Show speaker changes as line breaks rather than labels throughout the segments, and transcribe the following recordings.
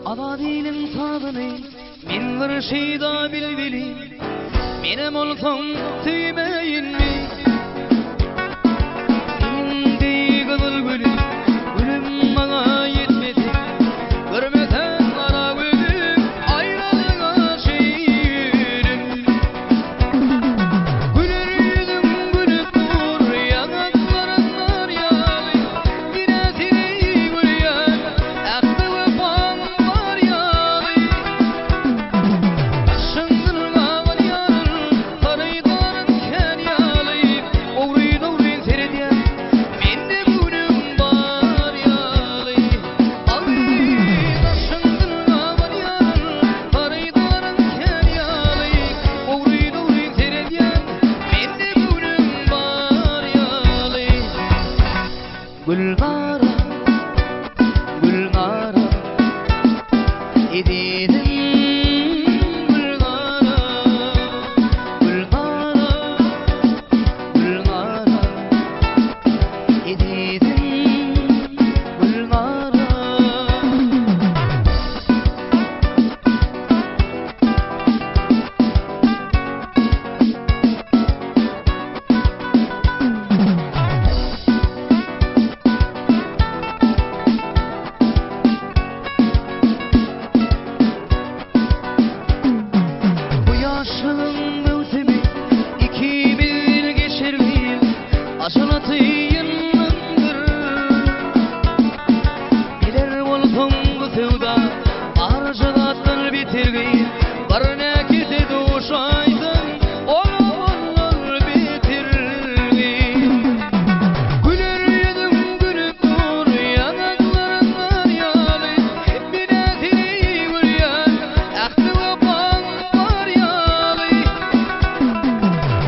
Abadinin tadını min bir şeyda bilbili Menem olsam tüymeyin mi? Indi kızıl gülüm Gülüm bana yetmedi Görmesen kara gülüm Ayrılığa şiirim Gülür yüzüm gülüp dur Yanakların var yalı Yine seni gülüyen Aklı vefan var yalı Şındırın ağır yarın Sarıydarın ken yalı Oğruyun oğruyun seyrediyen Mende gülüm var yalı Şındırın ağır yarın Sarıydarın ken yalı Oğruyun oğruyun seyrediyen Mende gülüm var yalı Gülgara, Gülgara Edidim Gülgara, Gülgara, Gülgara Edidim Gülgara Bu yaşlılığın mevsimi 2000 geçerli Aşalatı yılındır Bilir olsam bu sevda Arşalatlar bitirgin Var ne kese duşaydın Olur bitirgin Gülür yüzüm gülüp dur Yanakların var yalı Bir de seni gülüyen Aklı vefan var yalı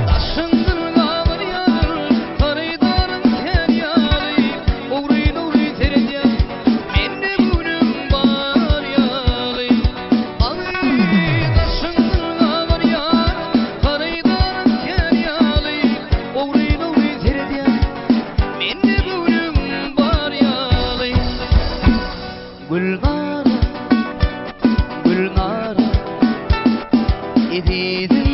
Taşındır ağır yarın Sarıydarın ken yalı Oğruyun oğruyun seyrediyen Mende gülüm var yalı Taşındır ağır yarın Sarıydarın ken yalı Oğruyun oğruyun seyrediyen Mende gülüm var yalı Gülgara, Gülgara Edidim